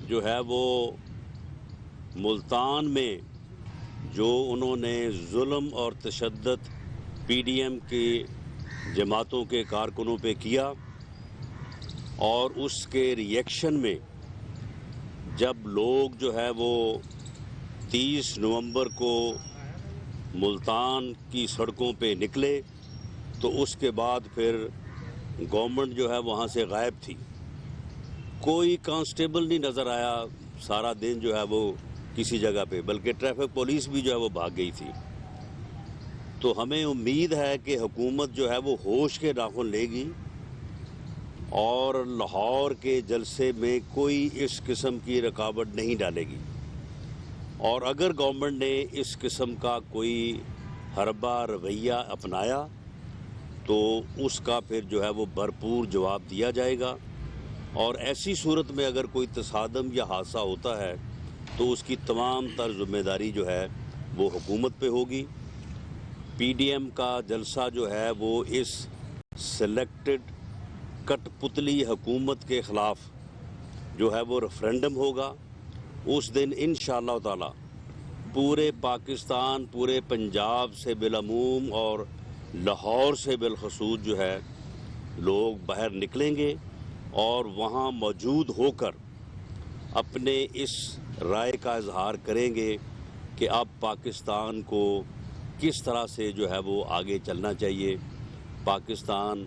جو ہے وہ ملتان میں جو انہوں نے ظلم اور تشدد پی ڈی ایم کی جماعتوں کے کارکنوں پہ کیا، اور اس کے ریئیکشن میں جب لوگ جو ہے وہ 30 نومبر کو ملتان کی سڑکوں پہ نکلے تو اس کے بعد پھر گورنمنٹ جو ہے وہاں سے غائب تھی، کوئی کانسٹیبل نہیں نظر آیا سارا دن جو ہے وہ کسی جگہ پہ، بلکہ ٹریفک پولیس بھی جو ہے وہ بھاگ گئی تھی۔ تو ہمیں امید ہے کہ حکومت جو ہے وہ ہوش کے ناخن لے گی اور لاہور کے جلسے میں کوئی اس قسم کی رکاوٹ نہیں ڈالے گی، اور اگر گورنمنٹ نے اس قسم کا کوئی حربہ رویہ اپنایا تو اس کا پھر جو ہے وہ بھرپور جواب دیا جائے گا، اور ایسی صورت میں اگر کوئی تصادم یا حادثہ ہوتا ہے تو اس کی تمام تر ذمہ داری جو ہے وہ حکومت پہ ہوگی۔ پی ڈی ایم کا جلسہ جو ہے وہ اس سلیکٹڈ کٹ پتلی حکومت کے خلاف جو ہے وہ ریفرینڈم ہوگا۔ اس دن انشاءاللہ تعالی پورے پاکستان، پورے پنجاب سے بالعموم اور لاہور سے بالخصوص جو ہے لوگ باہر نکلیں گے اور وہاں موجود ہو کر اپنے اس رائے کا اظہار کریں گے کہ اب پاکستان کو کس طرح سے جو ہے وہ آگے چلنا چاہیے۔ پاکستان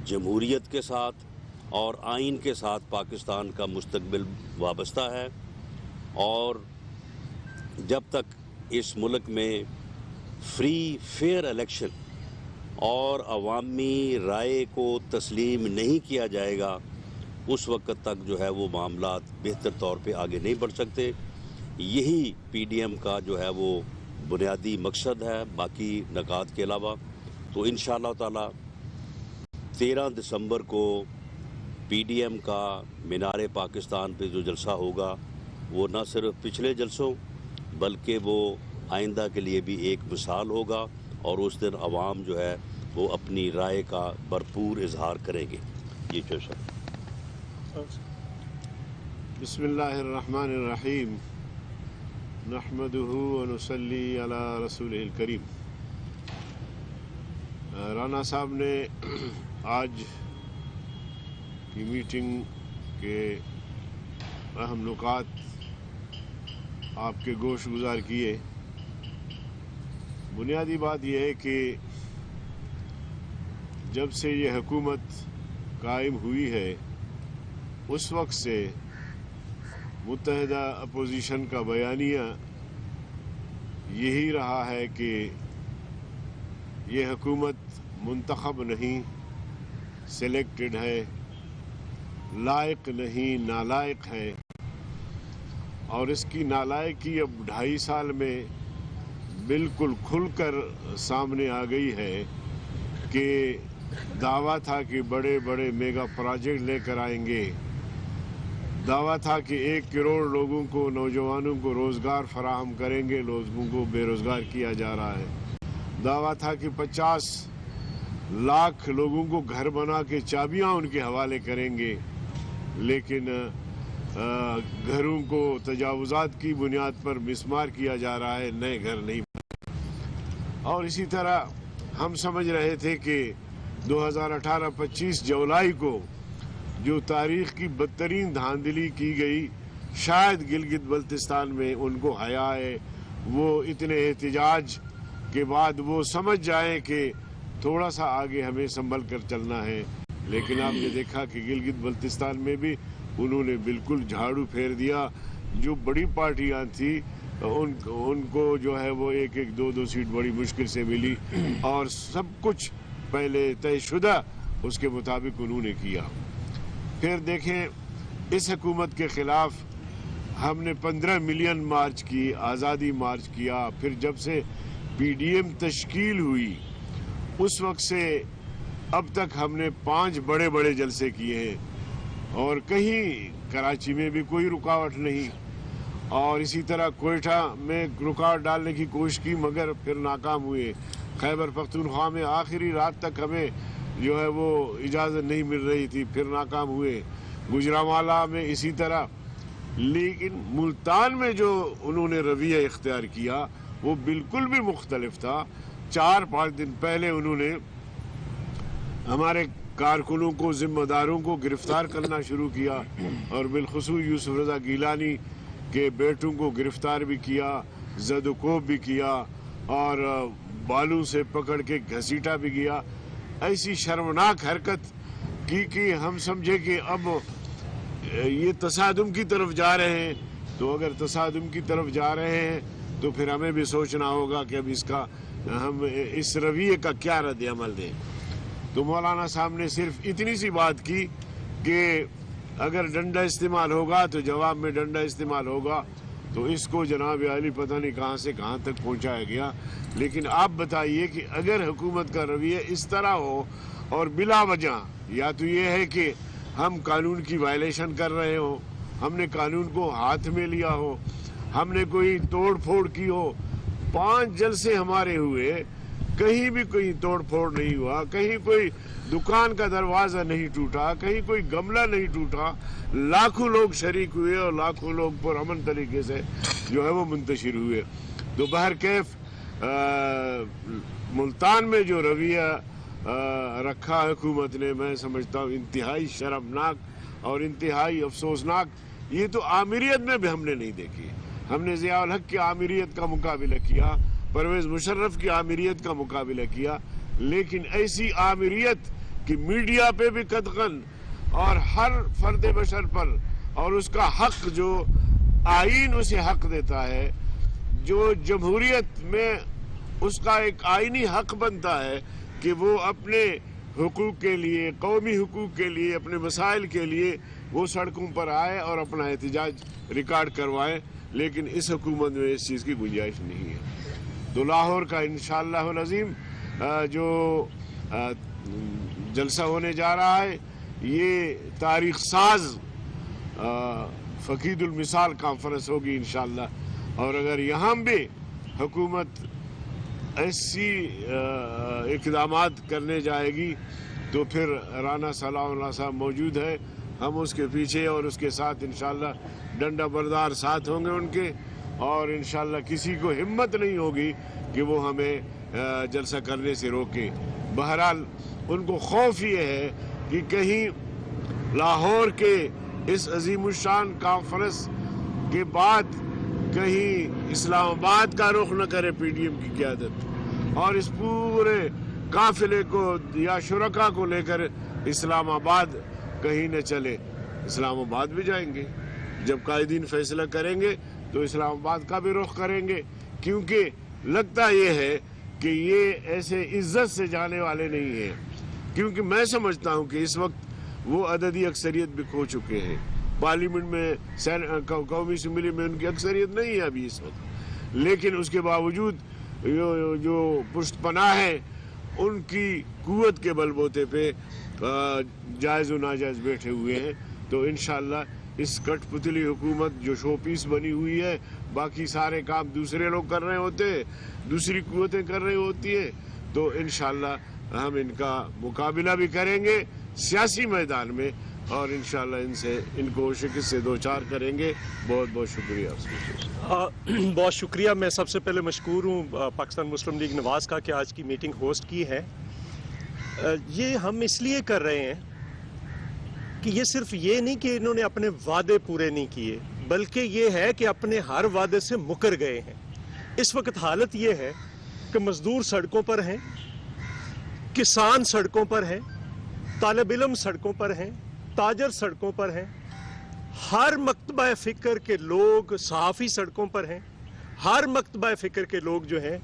جمہوریت کے ساتھ اور آئین کے ساتھ پاکستان کا مستقبل وابستہ ہے، اور جب تک اس ملک میں فری فیئر الیکشن اور عوامی رائے کو تسلیم نہیں کیا جائے گا اس وقت تک جو ہے وہ معاملات بہتر طور پہ آگے نہیں بڑھ سکتے۔ یہی پی ڈی ایم کا جو ہے وہ بنیادی مقصد ہے، باقی نکات کے علاوہ۔ تو انشاءاللہ تعالی 13 دسمبر کو پی ڈی ایم کا مینار پاکستان پہ جو جلسہ ہوگا وہ نہ صرف پچھلے جلسوں بلکہ وہ آئندہ کے لیے بھی ایک مثال ہوگا، اور اس دن عوام جو ہے وہ اپنی رائے کا بھرپور اظہار کریں گے۔ جی چوشا۔ بسم اللہ الرحمن الرحیم، نحمدہ ونصلی علی رسولہ الکریم۔ رانا صاحب نے آج کی میٹنگ کے اہم نکات آپ کے گوش گزار کیے۔ بنیادی بات یہ ہے کہ جب سے یہ حکومت قائم ہوئی ہے اس وقت سے متحدہ اپوزیشن کا بیانیہ یہی رہا ہے کہ یہ حکومت منتخب نہیں، سلیکٹڈ ہے، لائق نہیں، نالائق ہے، اور اس کی نالائقی اب 2.5 سال میں بالکل کھل کر سامنے آ گئی ہے کہ دعویٰ تھا کہ بڑے بڑے میگا پروجیکٹ لے کر آئیں گے، دعویٰ تھا کہ 1 کروڑ لوگوں کو، نوجوانوں کو روزگار فراہم کریں گے، لوگوں کو بے روزگار کیا جا رہا ہے، دعویٰ تھا کہ 50 لاکھ لوگوں کو گھر بنا کے چابیاں ان کے حوالے کریں گے، لیکن گھروں کو تجاوزات کی بنیاد پر مسمار کیا جا رہا ہے، نئے گھر نہیں بنے۔ اور اسی طرح ہم سمجھ رہے تھے کہ 2018-25 جولائی کو جو تاریخ کی بدترین دھاندلی کی گئی، شاید گلگت بلتستان میں ان کو حیا ہے، وہ اتنے احتجاج کے بعد وہ سمجھ جائیں کہ تھوڑا سا آگے ہمیں سنبھل کر چلنا ہے، لیکن آپ نے دیکھا کہ گلگت بلتستان میں بھی انہوں نے بالکل جھاڑو پھیر دیا۔ جو بڑی پارٹیاں تھیں ان کو جو ہے وہ 1-2 سیٹ بڑی مشکل سے ملی، اور سب کچھ پہلے طے شدہ اس کے مطابق انہوں نے کیا۔ پھر دیکھیں اس حکومت کے خلاف ہم نے 15 ملین مارچ کی، آزادی مارچ کیا۔ پھر جب سے پی ڈی ایم تشکیل ہوئی اس وقت سے اب تک ہم نے 5 بڑے بڑے جلسے کیے ہیں، اور کہیں کراچی میں بھی کوئی رکاوٹ نہیں، اور اسی طرح کوئٹہ میں رکاوٹ ڈالنے کی کوشش کی مگر پھر ناکام ہوئے، خیبر پختونخوا میں آخری رات تک ہمیں جو ہے وہ اجازت نہیں مل رہی تھی، پھر ناکام ہوئے، گوجرانوالہ میں اسی طرح، लेकिन मुल्तान में जो उन्होंने रवैया इख्तियार किया वो बिल्कुल भी मुख्तलिफ था। 4-5 दिन पहले उन्होंने हमारे कारकुनों को, जिम्मेदारों को गिरफ्तार करना शुरू किया और बिलखुसूस यूसुफ रज़ा गीलानी के बेटों को गिरफ्तार भी किया, ज़दकोब भी किया और बालू से पकड़ के घसीटा भी किया। ऐसी शर्मनाक हरकत की कि हम समझे कि अब ये तसादुम की तरफ जा रहे हैं। तो अगर तसादुम की तरफ जा रहे हैं तो फिर हमें भी सोचना होगा कि अब इसका हम इस रवैये का क्या रद्द अमल दें। तो मौलाना साहब ने सिर्फ इतनी सी बात की कि अगर डंडा इस्तेमाल होगा तो जवाब में डंडा इस्तेमाल होगा। तो इसको जनाब आली पता नहीं कहाँ से कहाँ तक पहुँचाया गया। लेकिन आप बताइए कि अगर हुकूमत का रवैया इस तरह हो और बिला वजह, या तो ये है कि हम कानून की वायलेशन कर रहे हो, हमने कानून को हाथ में लिया हो, हमने कोई तोड़ फोड़ की हो। 5 जलसे हमारे हुए, कहीं भी कोई तोड़ फोड़ नहीं हुआ, कहीं कोई दुकान का दरवाज़ा नहीं टूटा, कहीं कोई गमला नहीं टूटा। लाखों लोग शरीक हुए और लाखों लोग पुरअमन तरीके से जो है वो मुंतशिर हुए। तो बहरकैफ मुल्तान में जो रवैया रखा हुकूमत ने, मैं समझता हूँ इंतहाई शर्मनाक और इंतहाई अफसोसनाक। ये तो आमिरियत में भी हमने नहीं देखी। हमने ज़ियाउल हक की आमिरियत का मुकाबला किया, परवेज़ मुशर्रफ की आमिरियत का मुकाबला किया, लेकिन ऐसी आमिरियत कि मीडिया पे भी कतगन और हर फर्द बशर पर, और उसका हक जो आईन उसे हक देता है, जो जमहूरियत में उसका एक आईनी हक बनता है कि वो अपने हुकूक के लिए, कौमी हुकूक के लिए, अपने मसाइल के लिए वो सड़कों पर आए और अपना एहतजाज रिकॉर्ड करवाए। लेकिन इस हुकूमत में इस चीज़ की गुंजाइश नहीं है। तो लाहौर का इंशाअल्लाह अज़ीम जो जलसा होने जा रहा है, ये तारीख साज फ़कीदुल मिसाल कॉन्फ्रेंस होगी इंशाअल्लाह। और अगर यहाँ भी हुकूमत ऐसी इक़दामात करने जाएगी तो फिर राना सलाउल्लाह साहब मौजूद है, हम उसके पीछे और उसके साथ इंशाअल्लाह डंडा बरदार साथ होंगे उनके। और इंशाअल्लाह किसी को हिम्मत नहीं होगी कि वो हमें जलसा करने से रोके। बहरहाल उनको खौफ ये है कि कहीं लाहौर के इस अजीमुशान कॉन्फ्रेंस के बाद कहीं इस्लामाबाद का रुख न करे पीडीएम की क़यादत, और इस पूरे काफिले को या शुरका को लेकर इस्लामाबाद कहीं न चले। इस्लामाबाद भी जाएंगे, जब कायदीन फैसला करेंगे तो इस्लामाबाद का भी रुख करेंगे, क्योंकि लगता ये है कि ये ऐसे इज्जत से जाने वाले नहीं हैं। क्योंकि मैं समझता हूँ कि इस वक्त वो अददी अक्सरियत भी खो चुके हैं। पार्लियामेंट में कौमी असम्बली में उनकी अक्सरियत नहीं है अभी इस वक्त, लेकिन उसके बावजूद जो पुष्टपनाह है उनकी कुव्वत के बलबूते पे जायज़ व नाजायज़ बैठे हुए हैं। तो इंशाअल्लाह इस कठपुतली हुकूमत जो शो पीस बनी हुई है, बाकी सारे काम दूसरे लोग कर रहे होते हैं, दूसरी कुव्वतें कर रही होती हैं, तो इंशाअल्लाह हम इनका मुकाबला भी करेंगे सियासी मैदान में, और इंशाअल्लाह इनको शिकस्त से दो चार करेंगे। बहुत बहुत शुक्रिया। बहुत शुक्रिया। मैं सबसे पहले मशकूर हूँ पाकिस्तान मुस्लिम लीग नवाज़ का कि आज की मीटिंग होस्ट की है। ये हम इसलिए कर रहे हैं कि ये सिर्फ ये नहीं कि इन्होंने अपने वादे पूरे नहीं किए, बल्कि ये है कि अपने हर वादे से मुकर गए हैं। इस वक्त हालत ये है कि मजदूर सड़कों पर हैं, किसान सड़कों पर हैं, तालिब इल्म सड़कों पर हैं, ताजर सड़कों पर हैं, हर मकतबा फ़िक्र के लोग, सहाफ़ी सड़कों पर हैं, हर मकतबा फ़िक्र के लोग जो हैं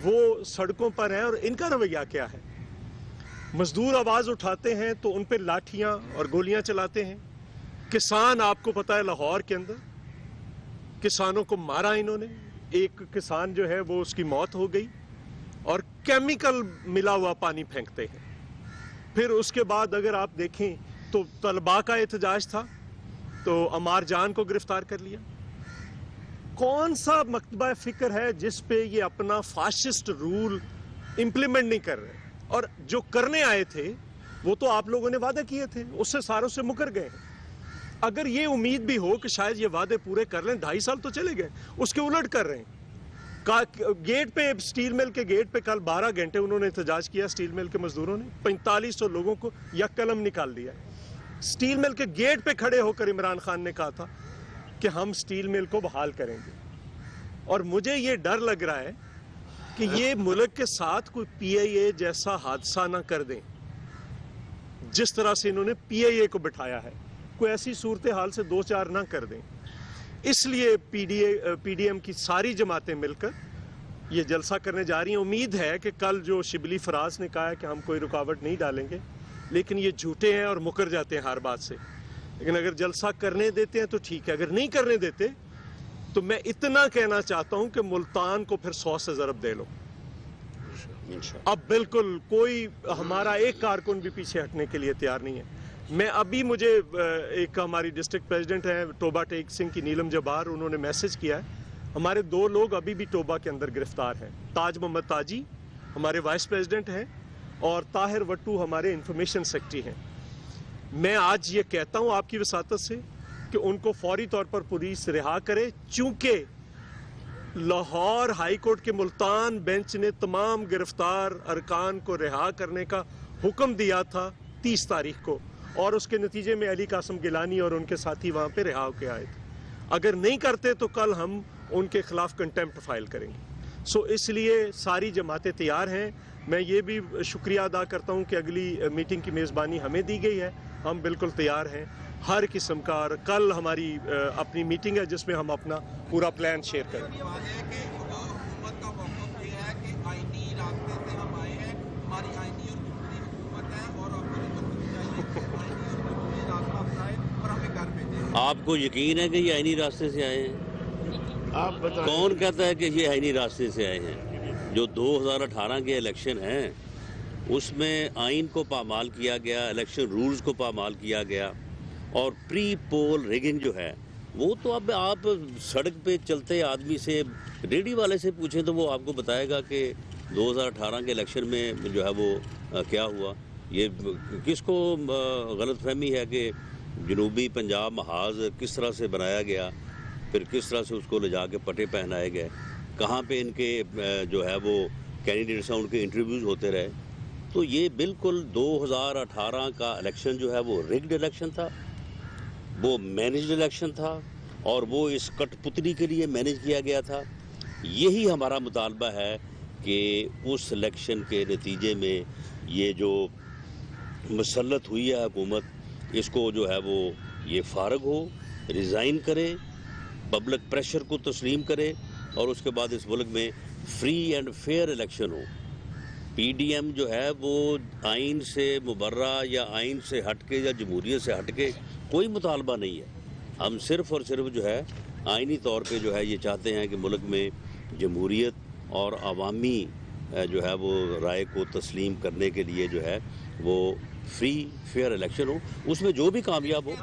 वो सड़कों पर हैं। और इनका रवैया क्या है? मजदूर आवाज़ उठाते हैं तो उन पर लाठियाँ और गोलियाँ चलाते हैं। किसान, आपको पता है लाहौर के अंदर किसानों को मारा इन्होंने। एक किसान जो है वो उसकी मौत हो गई, और केमिकल मिला हुआ पानी फेंकते हैं। फिर उसके बाद अगर आप देखें तो तलबा का एहतजाज था तो अमार जान को गिरफ्तार कर लिया। कौन सा मकतबा फ़िक्र है जिस पे ये अपना फाशिस्ट रूल इम्प्लीमेंट नहीं कर रहे? और जो करने आए थे वो तो आप लोगों ने वादा किए थे, उससे सारों से मुकर गए हैं। अगर ये उम्मीद भी हो कि शायद ये वादे पूरे कर लें, 2.5 साल तो चले गए, उसके उलट कर रहे हैं। गेट पे, स्टील मिल के गेट पे कल 12 घंटे उन्होंने एहतजाज किया स्टील मिल के मजदूरों ने, 4500 लोगों को यककलम निकाल दिया। स्टील मिल के गेट पे खड़े होकर इमरान खान ने कहा था कि हम स्टील मिल को बहाल करेंगे। और मुझे ये डर लग रहा है कि ये मुल्क के साथ कोई PIA जैसा हादसा ना कर दें, जिस तरह से इन्होंने PIA को बिठाया है, कोई ऐसी सूरत हाल से 2-4 ना कर दें। इसलिए PDM की सारी जमातें मिलकर ये जलसा करने जा रही हैं। उम्मीद है कि कल जो शिबली फराज ने कहा है कि हम कोई रुकावट नहीं डालेंगे, लेकिन ये झूठे हैं और मुकर जाते हैं हर बात से। लेकिन अगर जलसा करने देते हैं तो ठीक है, अगर नहीं करने देते तो मैं इतना कहना चाहता हूं कि मुल्तान को फिर 100 से ज़रब दे लो। अब बिल्कुल कोई हमारा एक कारकुन भी पीछे हटने के लिए तैयार नहीं है। मैं अभी, मुझे एक हमारी डिस्ट्रिक्ट प्रेसिडेंट है टोबा टेक सिंह की, नीलम जबार, उन्होंने मैसेज किया है। हमारे 2 लोग अभी भी टोबा के अंदर गिरफ्तार हैं। ताज मोहम्मद ताजी हमारे वाइस प्रेसिडेंट हैं और ताहिर वट्टू हमारे इंफॉर्मेशन सेक्रेटरी हैं। मैं आज ये कहता हूँ आपकी वसातत से कि उनको फौरी तौर पर पुलिस रिहा करे, चूँकि लाहौर हाई कोर्ट के मुल्तान बेंच ने तमाम गिरफ्तार अरकान को रिहा करने का हुक्म दिया था 30 तारीख को, और उसके नतीजे में अली कासम गिलानी और उनके साथी वहाँ पे रिहा होकर आए थे। अगर नहीं करते तो कल हम उनके खिलाफ कंटेम्प्ट फाइल करेंगे। सो इसलिए सारी जमातें तैयार हैं। मैं ये भी शुक्रिया अदा करता हूँ कि अगली मीटिंग की मेज़बानी हमें दी गई है। हम बिल्कुल तैयार हैं हर किस्म का, और कल हमारी अपनी मीटिंग है जिसमें हम अपना पूरा प्लान शेयर करेंगे। आपको यकीन है कि ये आईनी रास्ते से आए हैं? आप बताएं। कौन कहता है कि ये आईनी रास्ते से आए हैं? जो 2018 के इलेक्शन हैं उसमें आइन को पामाल किया गया, इलेक्शन रूल्स को पामाल किया गया, और प्री पोल रिगिंग जो है वो तो अब आप सड़क पे चलते आदमी से, रेडी वाले से पूछें तो वो आपको बताएगा कि 2018 के इलेक्शन में जो है वो क्या हुआ। ये किसको गलतफहमी है कि जनूबी पंजाब महाज किस तरह से बनाया गया, फिर किस तरह से उसको ले जाके पटे पहनाए गए, कहाँ पे इनके जो है वो कैंडिडेट्स हैं उनके इंटरव्यूज़ होते रहे। तो ये बिल्कुल 2018 का इलेक्शन जो है वो रिग्ड इलेक्शन था, वो मैनेज्ड इलेक्शन था, और वो इस कठपुतली के लिए मैनेज किया गया था। यही हमारा मुतालबा है कि उस इलेक्शन के नतीजे में ये जो मुसल्लत हुई है हुकूमत, इसको जो है वो ये फारग हो, रिज़ाइन करे, पब्लिक प्रेशर को तस्लीम करे, और उसके बाद इस मुल्क में फ्री एंड फेयर इलेक्शन हो। PDM जो है वो आइन से मुबर्रा या आइन से हटके या जमहूरियत से हटके कोई मुतालबा नहीं है। हम सिर्फ़ और सिर्फ जो है आइनी तौर पे जो है ये चाहते हैं कि मुल्क में जमहूरियत और अवामी जो है वो राय को तस्लीम करने के लिए जो है वो फ्री फेयर इलेक्शन हो, उसमें जो भी कामयाब हो।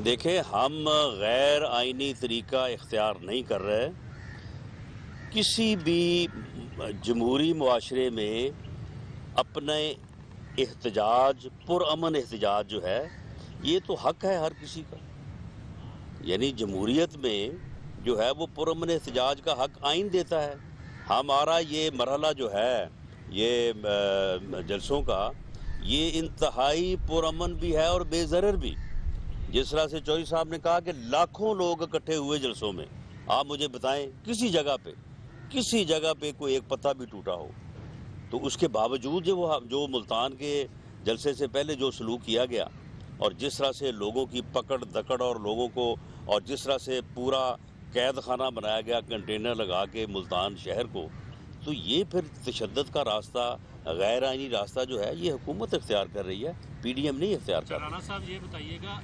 देखें, हम गैर आइनी तरीका इख्तियार नहीं कर रहे। किसी भी जमहूरी मुआशरे में अपने एहतजाज, पुरअमन एहतजाज जो है ये तो हक है हर किसी का। यानी जमहूरियत में जो है वो पुरअमन एहतजाज का हक आइन देता है। हमारा ये मरहला जो है ये जलसों का, ये इंतहाई पुरअमन भी है और बेज़रर भी। जिस तरह से चौधरी साहब ने कहा कि लाखों लोग इकट्ठे हुए जलसों में, आप मुझे बताएं किसी जगह पे कोई एक पत्ता भी टूटा हो, तो उसके बावजूद जो मुल्तान के जलसे से पहले जो सलूक किया गया, और जिस तरह से लोगों की पकड़ दकड़ और लोगों को, और जिस तरह से पूरा कैद खाना बनाया गया कंटेनर लगा के मुल्तान शहर को, तो ये फिर तशद्दुद का रास्ता, गैर आइनी रास्ता जो है ये हुकूमत इख्तियार कर रही है, PDM नहीं इख्तियार कर रही। राना साहब ये बताइएगा,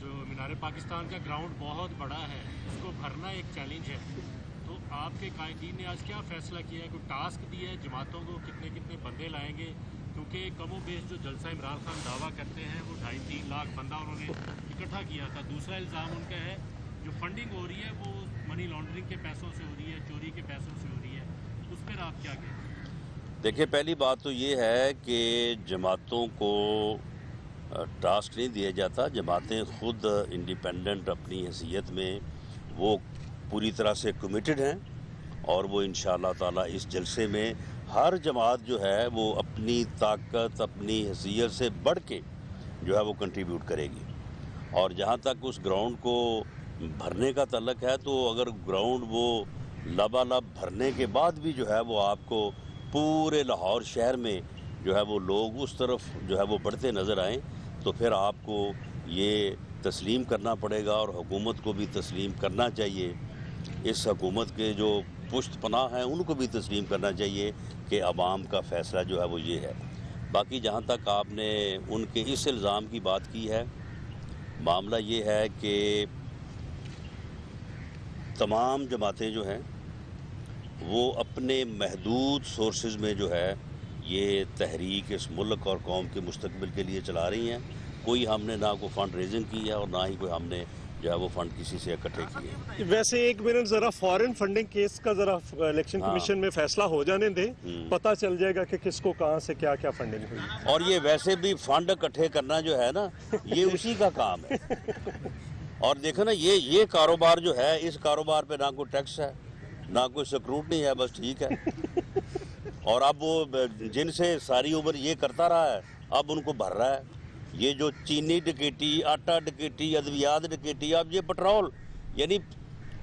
जो मीनार पाकिस्तान का ग्राउंड बहुत बड़ा है, उसको भरना एक चैलेंज है, तो आपके कायदीन ने आज क्या फैसला किया है? कोई टास्क दिया है जमातों को, कितने बंदे लाएंगे क्योंकि कमो बेश जो जलसा इमरान खान दावा करते हैं वो 2.5-3 लाख बंदा उन्होंने इकट्ठा किया था। दूसरा इल्ज़ाम उनका है जो फंडिंग हो रही है वो मनी लॉन्ड्रिंग के पैसों से हो रही है, चोरी के पैसों से हो रही है, उस पर आप क्या कहते हैं? देखिए, पहली बात तो ये है कि जमातों को टास्क नहीं दिया जाता। जमातें खुद इंडिपेंडेंट अपनी हैसियत में वो पूरी तरह से कमिटेड हैं और वो इंशाअल्लाह ताला इस जलसे में हर जमात जो है वो अपनी ताकत, अपनी हैसियत से बढ़ के जो है वो कंट्रीब्यूट करेगी। और जहाँ तक उस ग्राउंड को भरने का तल्लक है, तो अगर ग्राउंड वो लबालब भरने के बाद भी जो है वो आपको पूरे लाहौर शहर में जो है वो लोग उस तरफ जो है वो बढ़ते नज़र आएँ, तो फिर आपको ये तस्लीम करना पड़ेगा और हुकूमत को भी तस्लीम करना चाहिए। इस हुकूमत के जो पुश्त पनाह हैं उनको भी तस्लीम करना चाहिए कि अवाम का फ़ैसला जो है वो ये है। बाकी जहाँ तक आपने उनके इस इल्ज़ाम की बात की है, मामला ये है कि तमाम जमातें जो हैं वो अपने महदूद सोर्सेज में जो है ये तहरीक इस मुल्क और कौम के मुस्तकबिल के लिए चला रही हैं। कोई हमने ना कोई फ़ंड रेजिंग की है और ना ही कोई हमने जो है वो फ़ंड किसी से इकट्ठे किए। वैसे एक मिनट ज़रा फॉरेन फंडिंग केस का ज़रा इलेक्शन कमीशन में फैसला हो जाने दें, पता चल जाएगा कि किसको कहाँ से क्या क्या फंडिंग हुई। और ये वैसे भी फंड इकट्ठे करना जो है ना, ये उसी का काम है। और देखो ना, ये कारोबार जो है, इस कारोबार पे ना कोई टैक्स है ना कोई स्क्रूटनी है, बस ठीक है। और अब वो जिनसे सारी उम्र ये करता रहा है अब उनको भर रहा है। ये जो चीनी डकैती, आटा डकैती, अद्वियात डकैती, अब ये पेट्रोल, यानी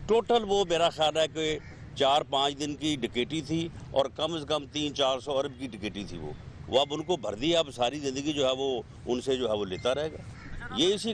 टोटल वो मेरा ख्याल है कि 4-5 दिन की डकैती थी और कम से कम 300-400 अरब की डकैती थी। वो अब उनको भर दिया, अब सारी ज़िंदगी जो है वो उनसे जो है वो लेता रहेगा। ये इसी